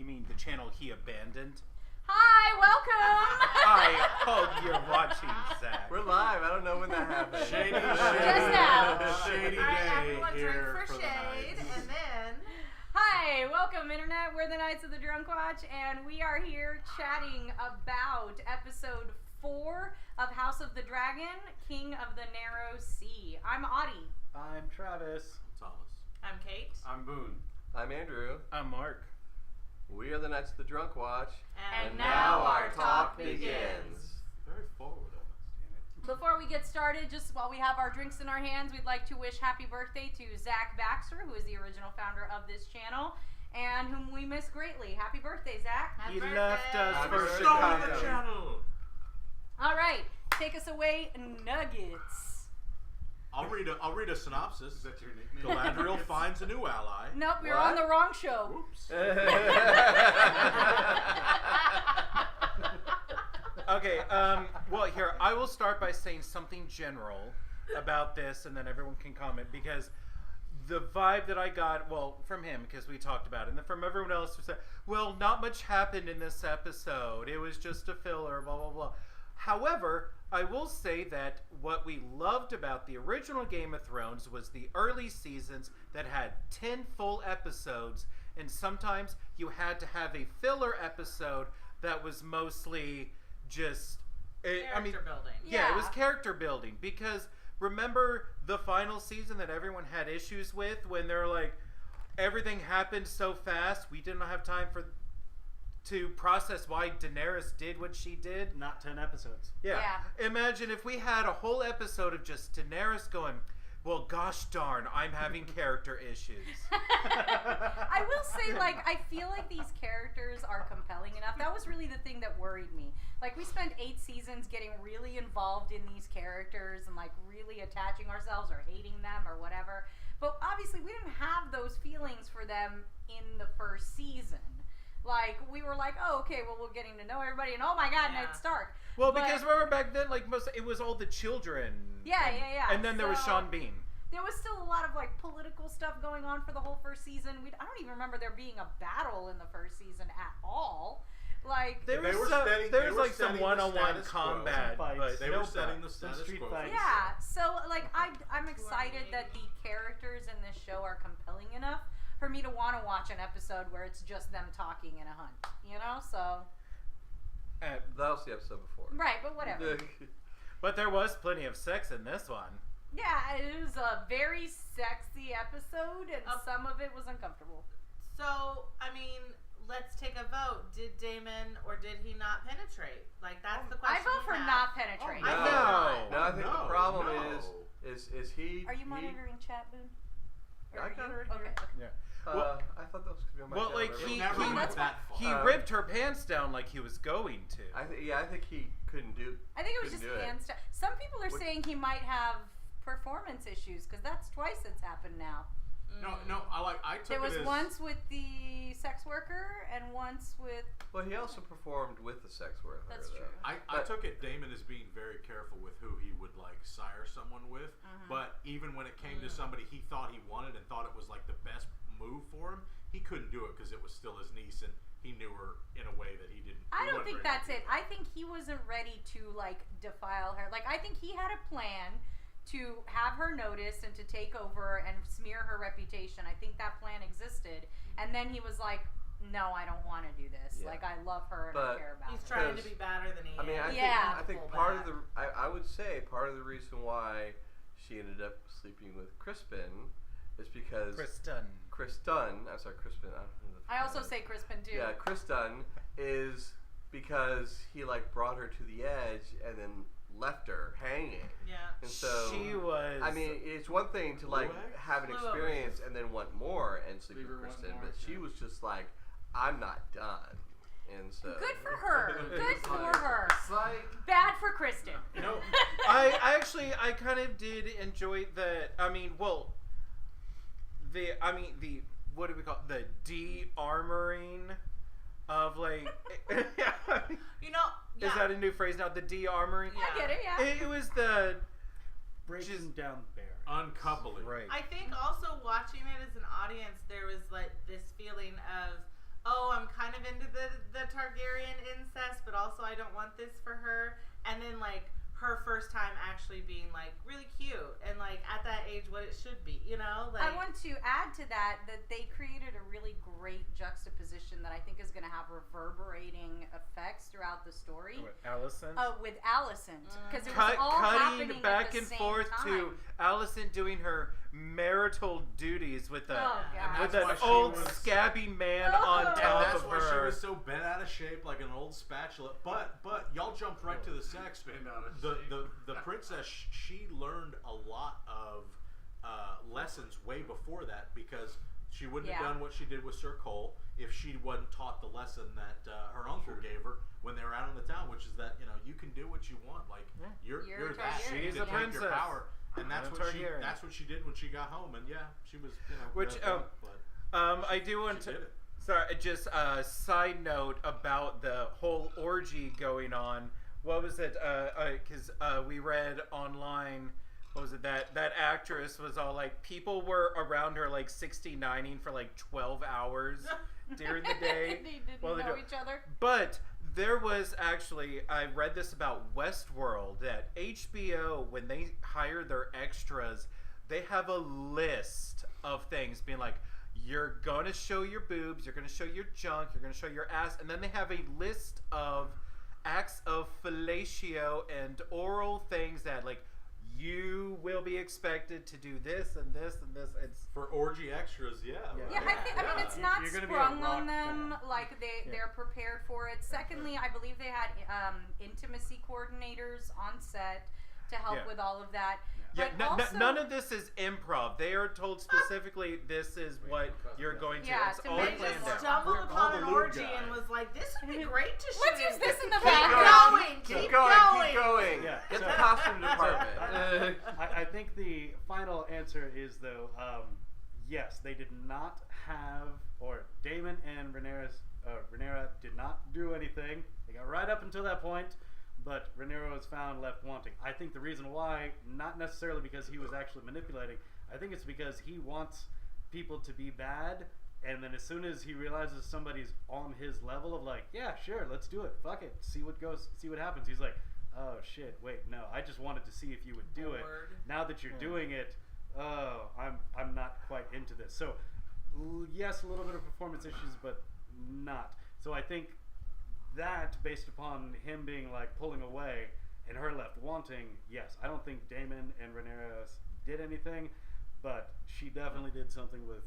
mean the channel he abandoned. Hi, welcome. I hope you're watching, Zach. We're live. I don't know when that happened. Shady Just now. Shady All right, day everyone here drink for the shade, night. and then Hi, welcome, Internet. We're the Knights of the Drunk Watch, and we are here chatting about episode 4 of House of the Dragon, King of the Narrow Sea. I'm Audie. I'm Travis. Thomas. I'm Kate. I'm Boone. I'm Andrew. I'm Mark. We are the Knights of the Drunk Watch. And now our talk begins. Very forward of us, damn it. Before we get started, just while we have our drinks in our hands, we'd like to wish happy birthday to Zach Baxter, who is the original founder of this channel, and whom we miss greatly. Happy birthday, Zach. He Happy left birthday. us Happy for birthday. Stole Chicago. the channel. All right, take us away, Nuggets. I'll read a synopsis. Is that your nickname? Galadriel finds a new ally. Nope, we're What? on the wrong show. Oops. Okay, well, here, I will start by saying something general about this, and then everyone can comment, because the vibe that I got, well, from him, because we talked about it, and then from everyone else who said, well, not much happened in this episode. It was just a filler, blah, blah, blah. However, I will say that what we loved about the original Game of Thrones was the early seasons that had 10 full episodes, and sometimes you had to have a filler episode that was mostly just... Character building. Yeah, it was Yeah. character building, because remember the final season that everyone had issues with when they're like, everything happened so fast, we didn't have time to process why Daenerys did what she did. Not 10 episodes. Yeah. Imagine if we had a whole episode of just Daenerys going, well, gosh darn, I'm having character issues. I will say, like, I feel like these characters are compelling enough. That was really the thing that worried me. Like, we spent 8 seasons getting really involved in these characters and, like, really attaching ourselves or hating them or whatever. But obviously, we didn't have those feelings for them in the first season. Like, we were like, oh, okay, well, we're getting to know everybody, and oh my god, Yeah. Ned Stark. Well, But- because remember back then, like, it was all the children. Yeah. And then there was So- Sean Bean. There was still a lot of, like, political stuff going on for the whole first season. I don't even remember there being a battle in the first season at all. Like, There They was were some, setting- there they was were like some setting the one-on-one status quo. combat, Some fights. but They no were setting the Some status street quo. fights. yeah, so like I'm excited that the characters in this show are compelling enough for me to want to watch an episode where it's just them talking in a hunt, you know? So That was the episode before. right, but whatever. But there was plenty of sex in this one. Yeah, it was a very sexy episode, and some of it was uncomfortable. So, I mean, let's take a vote. Did Damon or did he not penetrate? Like, that's the I question. vote for we have. not penetrating. I No. think not. No, I think the No, problem no. is he... Are you he- monitoring chat, Boone? Or I are got you- it right okay. here. Yeah. Well- I thought that was going to be on my Well, channel. like, Never he- mind. Never went that's that far. He ripped her pants down like he was going to. I think he couldn't do... I think it was couldn't just do it. hand stuff. Some people are What- saying he might have performance issues because that's twice it's happened now. No, I took There was it as once with the sex worker and once with. Well, he also performed with the sex worker. That's though. true. I But- took it Damon as being very careful with who he would like sire someone with, but even when it came to somebody he thought he wanted and thought it was like the best move for him, he couldn't do it because it was still his niece and he knew her in a way that he didn't. I he don't wasn't think ready to that's do it. I think he wasn't ready to like defile her. Like I think he had a plan to have her noticed and to take over and smear her reputation. I think that plan existed, and then he was like, "No, I don't want to do this. Yeah. Like I love her and I But care about He's her." trying to Because- be better than he I mean, is. Yeah. I think Pull part back. of the I would say part of the reason why she ended up sleeping with Crispin is because Chris Dunn. I'm sorry, Crispin. I don't know the I also name. say Crispin too. Yeah, Chris Dunn is because he like brought her to the edge and then left her hanging. Yeah. And so She was. I mean, it's one thing to like Blue eggs? have an Blue experience and then want more and sleep Leave with her one Kristen, more, but she yeah. was just like, I'm not done. And so Good for her. Good for her. Psych. Bad for Kristen. No. I actually, I kind of did enjoy the. I mean, well, the. What do we call it? The de-armoring of like. You know, yeah. Is that a new phrase now? The de-armoring. Yeah. I get it. Yeah. It was the. Breaking Just- down the barrier. Uncoupling. Right. I think also watching it as an audience, there was like this feeling of, oh, I'm kind kind of into the Targaryen incest, but also I don't want this for her. And then like her first time actually being like really cute and like at that age what it should be, you know? Like, I want to add to that they created a really great juxtaposition that I think is going to have reverberating effects throughout the story. With Alicent? With Alicent, because it was all cutting happening back at the and same forth time. to Alicent doing her marital duties with Oh, God. with that's an why she old was- scabby man Oh. on And top And that's of why she her. was so bent out of shape, like an old spatula. But y'all jumped right to the sex. The princess, she learned a lot of lessons way before that, because she wouldn't have done what she did with Sir Cole if she wasn't taught the lesson that her uncle gave her when they were out in the town, which is that you can do what you want. Like you're You're a that. Targaryen. You She's can a take princess. your power, and that's And a what Targaryen. she did when she got home. And she was Which, but I do want she to. did it. Sorry, just a side note about the whole orgy going on. What was it? Because we read online. What was it? That actress was all like, people were around her like 69ing for like 12 hours during the day. They didn't while they know do- each other. But there was actually, I read this about Westworld, that HBO, when they hire their extras, they have a list of things being like, you're going to show your boobs, you're going to show your junk, you're going to show your ass, and then they have a list of acts of fellatio and oral things that, like, you will be expected to do this and this and this. It's For orgy extras, yeah. Yeah, I mean, it's not You're gonna be a sprung rock on them. fan. Like they're prepared for it. Secondly, I believe they had intimacy coordinators on set to help Yeah. with all of that. yeah, But also, none of this is improv. They are told specifically this is what you're going to. Yeah, it's to all make planned it out. stumbled Call upon the an lube orgy guy. and was like, this would be great to shoot. Let's use this in the Keep background. going. Keep going. Yeah. Get So- the costume department. I think the final answer is, though, yes, they did not have, or Daemon and Rhaenyra did not do anything. They got right up until that point, but Rhaenyra was found left wanting. I think the reason why, not necessarily because he was actually manipulating, I think it's because he wants people to be bad, and then as soon as he realizes somebody's on his level of like, yeah, sure, let's do it, fuck it, see what happens, he's like, oh shit, wait, no, I just wanted to see if you would do it. Bored. Now that you're doing it, oh, I'm not quite into this. So yes, a little bit of performance issues, but not. So I think that, based upon him being like pulling away and her left wanting, yes, I don't think Daemon and Rhaenyra did anything, but she definitely did something with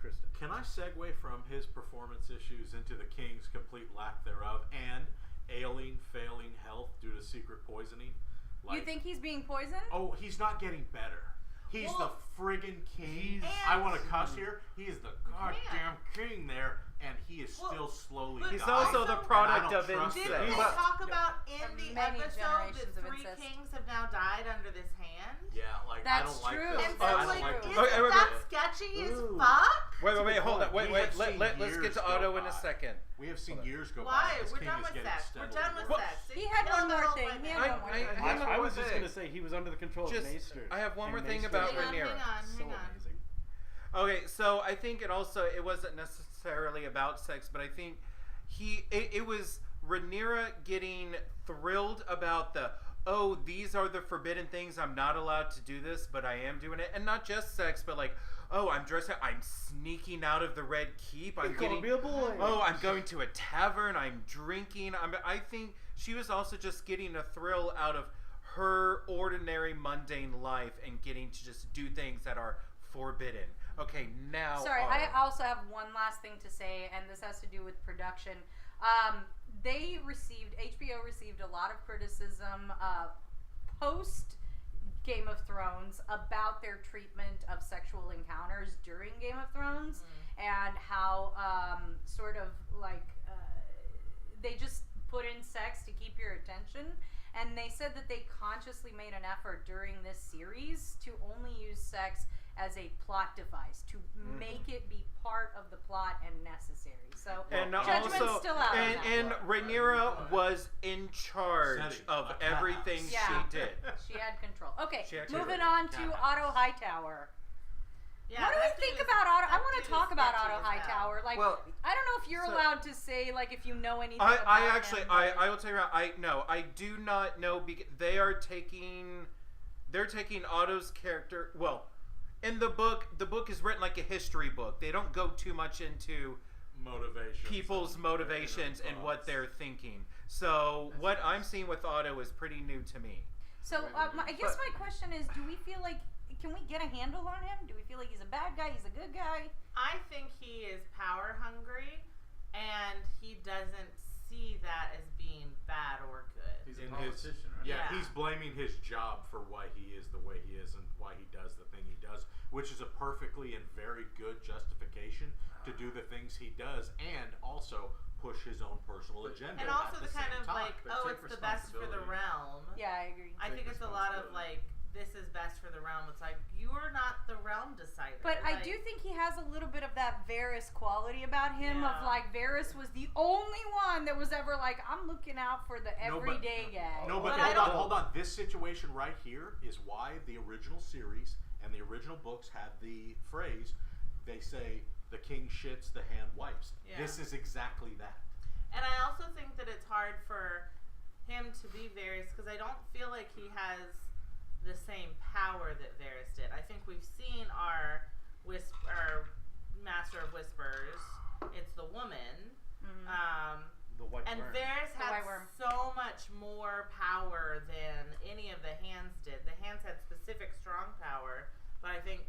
Kristen. Can I segue from his performance issues into the king's complete lack thereof and ailing, failing health due to secret poisoning? You think he's being poisoned? Oh, he's not getting better. He's Well, the friggin' king. and- I want to cuss here. He is the goddamn king there, and he is Well, still slowly but He's dying. also the Also, product and I of don't trust incest. Didn't they Well, talk about in the Many episode generations that of 3 incest. kings have now died under this hand? Yeah, like That's I don't like true. this. And so, I don't like, like this. isn't Okay, wait, that wait. sketchy as Ooh. fuck? Wait, hold on. We Wait. have seen Let's years get to go Otto in by. a second. We have seen years go by. Why? This We're king done is with getting sex. We're steadily done with worse. sex. He had Kill one more little thing. women. He had one more thing. I was one just thing. gonna say he was under the control Just- of Maester. I have one more and thing Maester about was Hang on, Rhaenyra. so hang on. amazing. Okay, so I think it wasn't necessarily about sex, but I think it was Rhaenyra getting thrilled about these are the forbidden things, I'm not allowed to do this, but I am doing it, and not just sex, but like, oh, I'm sneaking out of the Red Keep, I'm Gonna getting, be a boy. oh, I'm going to a tavern, I'm drinking, I think she was also just getting a thrill out of her ordinary mundane life and getting to just do things that are forbidden. Okay, now. Sorry, I also have one last thing to say, and this has to do with production. HBO received a lot of criticism post Game of Thrones about their treatment of sexual encounters during Game of Thrones, and how they just put in sex to keep your attention. And they said that they consciously made an effort during this series to only use sex as a plot device, to make it be part of the plot and necessary. So And judgment's also, still out. on that. and Rhaenyra was in charge of everything Yeah. she did. She had control. Okay, She had moving control. on to Otto Hightower. Yeah, what do that we think dude is- about Otto? I that want dude to is talk about sketchy Otto as hell. Hightower. Like, Well, I don't know if you're so- allowed to say like if you know anything. I about actually him, I will tell you right. I do not know because they're taking Otto's character. Well, in the book is written like a history book. They don't go too much into Motivations. people's and motivations and what thoughts. they're thinking. So what I'm seeing with Otto is pretty new to me. So I guess my question is, do we feel like can we get a handle on him? Do we feel like he's a bad guy? He's a good guy? I think he is power hungry, and he doesn't see that as being bad or good. He's a In politician, right? Yeah, Yeah. he's blaming his job for why he is the way he is and why he does the thing he does, which is a perfectly and very good justification to do the things he does and also push his own personal agenda. And also at the kind same of time. like, but oh, take it's the best for the responsibility. realm. Yeah, I agree. I think it's a lot of like, this is best for the realm. It's like, you're not the realm decider. But I Like, do think he has a little bit of that Varys quality about him Yeah. of like Varys was the only one that was ever like, I'm looking out for the No, but- everyday guy. No, but But I hold on. This situation right here is why the original series and the original books had the phrase, they say, the king shits, the hand wipes. Yeah. This is exactly that. And I also think that it's hard for him to be Varys because I don't feel like he has the same power that Varys did. I think we've seen our Master of Whispers. It's the woman. Mhm. The White And Worm. Varys The had White Worm. so much more power than any of the hands did. The hands had specific strong power, but I think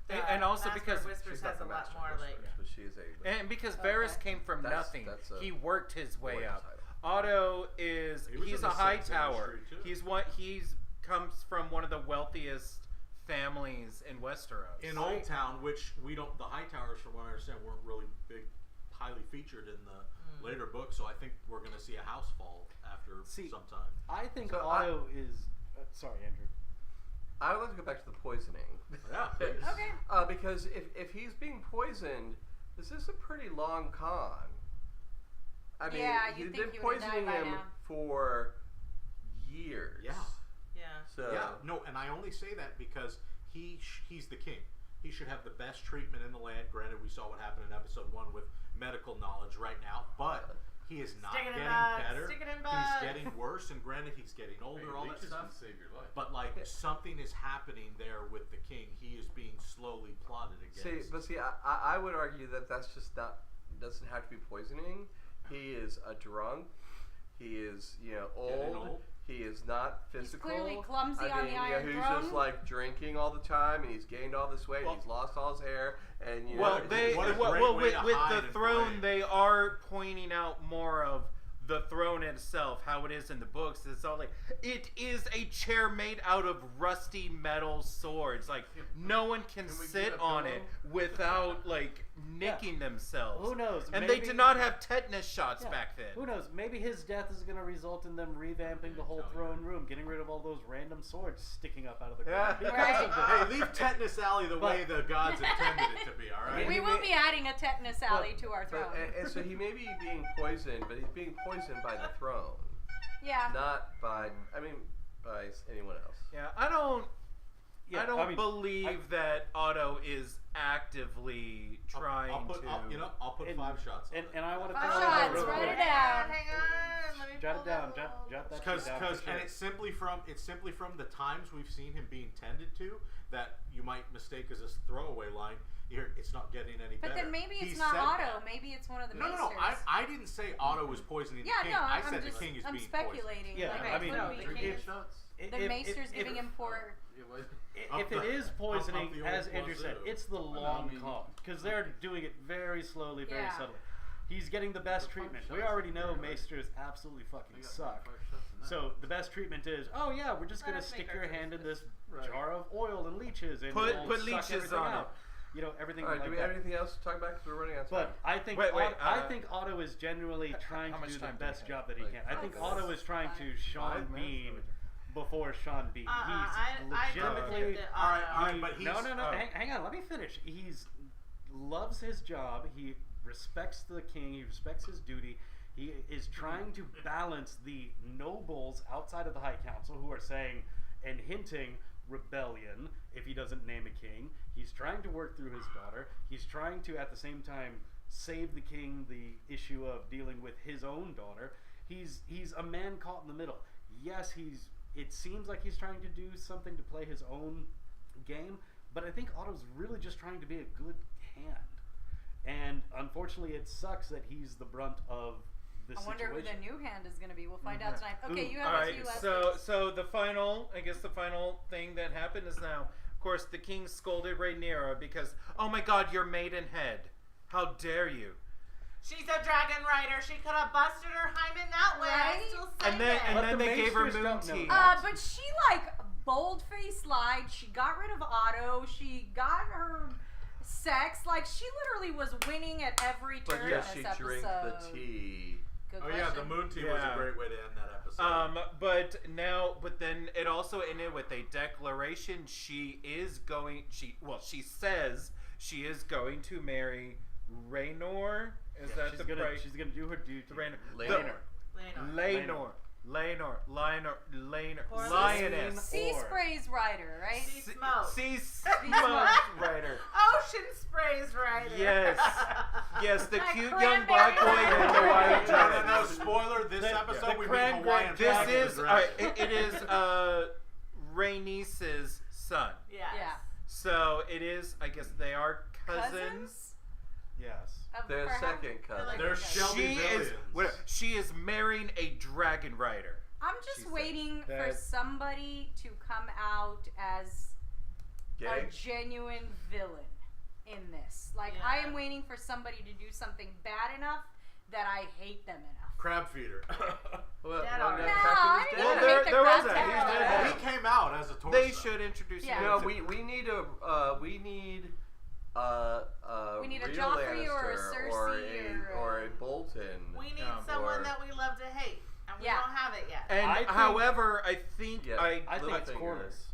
And also Master because of Whispers she's not has the a lot master more of like. Whispers, but she is a. and because Okay. Varys came from That's- nothing, that's a he worked his way royal up. title. Otto is He was he's in a the high sex tower. industry, too. He's comes from one of the wealthiest families in Westeros. In Old Town, which we don't, the Hightowers, from what I understand, weren't really highly featured in the later books. So I think we're going to see a house fall after some time. I think So Otto is. Sorry, Andrew. I would like to go back to the poisoning. Yeah, please. Okay. Because if he's being poisoned, this is a pretty long con. I mean, Yeah, he's you'd been think he would've died poisoning by him now. for years. Yeah. Yeah. So Yeah, no, and I only say that because he's the king. He should have the best treatment in the land. Granted, we saw what happened in episode 1 with medical knowledge right now, but he is not Stick it in getting bugs, better. stick it in He's bugs. getting worse, and granted, he's getting older, all that Leeches stuff. can save your life. But like something is happening there with the king. He is being slowly plotted against. See, I would argue that that's just not doesn't have to be poisoning. He is a drunk. He is Getting old. old. He is not physical. clearly clumsy on the Iron He's Throne. just like drinking all the time, and he's gained all this weight. Well- He's lost all his hair, and Well, What a great way with to the hide and throne, blame. they are pointing out more of the throne itself, how it is in the books. It's all like it is a chair made out of rusty metal swords. Like no one can Can we sit get a on pillow? it without like nicking themselves. Who knows? And maybe, they did not have tetanus shots Yeah. back then. Who knows? Maybe his death is going to result in them revamping the whole throne room, getting rid of all those random swords sticking up out of the ground. Yeah. Because of Hey, this. leave Tetanus Alley the way the gods intended it to be. All right. We will be adding a tetanus alley to our But, throne. and so he may be being poisoned, but he's being poisoned by the throne, Yeah. not by anyone else. Yeah, I don't Yeah, I don't I mean, believe that Otto is actively trying I'll put, to. I'll put And- 5 shots on And, it. and I want to 5 throw shots, out real write quick. it down. Hang on. Let me Jot pull it down. that Jot up. that shit Because down. for sure. and it's simply from the times we've seen him being tended to that you might mistake as a throwaway line. Here, it's not getting any But better. then maybe He it's not said Otto. that. Maybe it's one of the No. maesters. I didn't say Otto was poisoning Yeah, the king. no, I I'm said just, the king is I'm being speculating. Yeah, like, I mean, could be the Drinking king. shots. The maester's giving him poor. Yeah, what? If it is poisoning, up the as old Andrew said, wazoo. it's the Well, no, long I mean- con because they're doing it very slowly, very Yeah. subtly. He's getting the best The treatment. five We shots already are know very maesters absolutely fucking I got suck. 5 shots in that. So the best treatment is, oh yeah, we're just Let gonna us make stick our your choice. hand in this Right. jar of oil and leeches and Put- it'll put suck leeches everything on out. You know, everything All right, like do we that. have anything else to talk about? Because we're running out of time. But I think Wait, I think Otto is genuinely trying how to much do the time do we best have? job that he Like, can. I think five Otto minutes. is trying to 5 Sean minutes? Bean before Sean Bean. I He's don't legitimately. think that All right, Otto- all right, but he's No, hang on. Let me finish. He's loves his job. He respects the king. He respects his duty. He is trying to balance the nobles outside of the High Council who are saying and hinting, rebellion if he doesn't name a king. He's trying to work through his daughter. He's trying to, at the same time, save the king the issue of dealing with his own daughter. He's a man caught in the middle. Yes, it seems like he's trying to do something to play his own game, but I think Otto's really just trying to be a good hand. And unfortunately, it sucks that he's the brunt of the I wonder situation. who the new hand is going to be. We'll find out tonight. Okay, Ooh, you have All a right, few last so things. so the final thing that happened is now, of course, the king scolded Rhaenyra because, oh my God, your maidenhead, how dare you? She's a dragon rider. She could have busted her hymen that way. Right? I still say And then it. and But then the they gave her Maesters moon don't know tea. that. But she bold-faced lied. She got rid of Otto. She got her sex. Like she literally was winning at every But turn yeah, in she this drank episode. the tea. Good Oh yeah, the question. moon tea was Yeah. a great way to end that episode. But then it also ended with a declaration. She says she is going to marry Rhaenor. Is that the right? She's gonna do her duty. Rhaenor. Laenor. Lioness. Sea sprays rider, right? Sea smoke. Sea smoke rider. Ocean sprays rider. Yes, the That cute young black boy cranberry in the white No, dress. spoiler, this episode we meet cranberry- Hawaiian This flag in the is dress. it is Rhaenys's son. Yes. Yeah. So it is. I guess they are cousins. Yes. Their Perhaps- second cousin. Like- They're Shelby She is marrying a dragon rider. I'm She just said waiting for that- somebody to come out as a Gay? genuine villain in this. Like, Yeah. I am waiting for somebody to do something bad enough that I hate them enough. Crab feeder. Well, Dead well, already. no, No, Kraken's I dead. didn't Well, hate there- the there was crap a- he's out of dead. it. He came out as a torso. They should introduce Yeah. him. No, to- we need a We need a real Joffrey or a Lannister Cersei or a Bolton. We need Yeah. someone Or- that we love to hate, and we Yeah. don't have it yet. And I think- however, I think Yeah. I think it's Littlefinger. Corlys.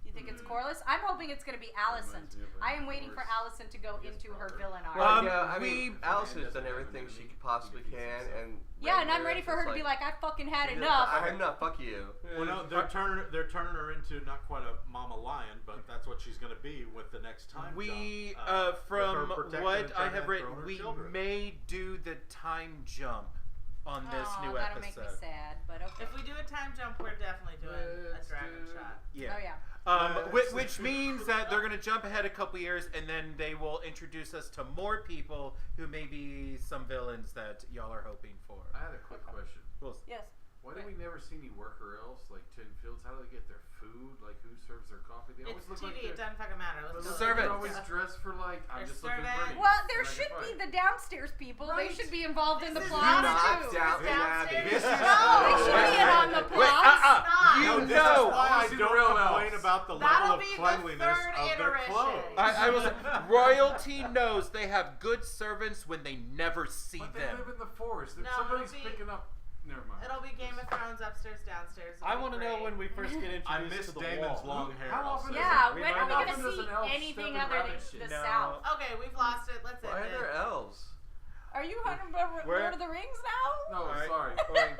You think it's Corlys? I'm hoping it's going to be Alicent. I am waiting for Alicent to go into her villain arc. Well, Um, yeah, I mean, we- Allison's done everything she possibly can, and Yeah, and I'm Rhaenyra ready for is her to be like, I fucking had I enough. had enough. Fuck you. Well, no, they're turning her into not quite a mama lion, but that's what she's going to be with the next time. We, jump. from With her protecting what and I trying to have written, throw her we children. may do the time jump on this Oh, new that'll episode. make me sad, but okay. If we do a time jump, we're definitely doing a Let's dragon do it. shot. Yeah. Oh, yeah. Which means that they're going to jump ahead a couple years, and then they will introduce us to more people who may be some villains that y'all are hoping for. I had a quick question. We'll Yes. Why do we never see any worker else like Tin Fields? How do they get their food? Like who serves their coffee? They always It's look TV. like It doesn't fucking matter. Let's go. Servants. They're always dressed for like I'm They're just looking servants. pretty. Well, there and I should can be find. the downstairs people. Right. They should be involved in the This is plot not too. Downton Abbey. Downstairs. This is- No, They should be in on the Wait, plot. you No, this know. is why I I see the don't real complain elves. about the That'll level of be the cleanliness third of their iteration. clothes. I was royalty knows they have good servants when they never see But they them. live in the forest. If No, somebody's it'll be- picking up, never mind. It'll be Game of Thrones upstairs, downstairs. I want to know when we first get introduced I miss to the Damon's wall. long hair. How I'll often say. Yeah, We when might are we not- going Often to does see an elf anything step in other than rabbit shit? the No. South? Okay, we've lost it. Let's Why are end there it. elves? Are you hunting Lord of the Rings now? No, Alright. sorry.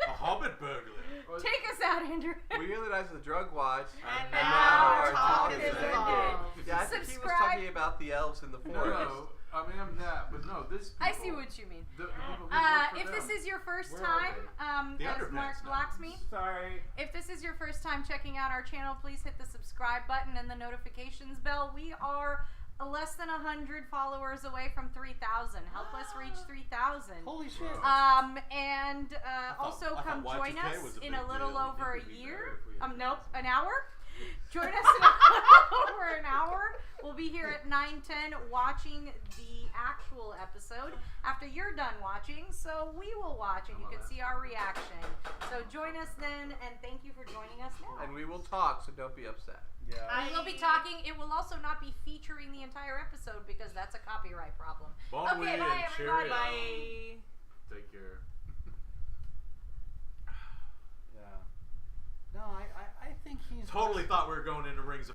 A hobbit burglar. Take us out, Andrew. We realized the drug watch, And now now our our talk talk is is involved. ended. Yeah, I think he was Subscribe. talking about the elves in the No, forest. no. I mean, I'm not. But no, this. People, I see what you mean. The people who work for If this them. is your first Where are time, The as Mark Underpants blocks Gnomes. me, Sorry. if this is your first time checking out our channel, please hit the subscribe button and the notifications bell. We are less than 100 followers away from 3,000. Help us reach 3,000. Holy shit. And also I come thought join Y2K us was a in a big little deal. over a It would be year. better if we had Nope, an hour. Join us in over an hour. We'll be here at 9:10 watching the actual episode after you're done watching. So we will watch and you can see our reaction. So join us then, and thank you for joining us now. And we will talk, so don't be upset. Yeah. We will be talking. It will also not be featuring the entire episode because that's a copyright problem. Bon Okay, nuit bye, and everybody. cheerio. Bye. Take care. Yeah. No, I think he's Totally thought we were going into Rings of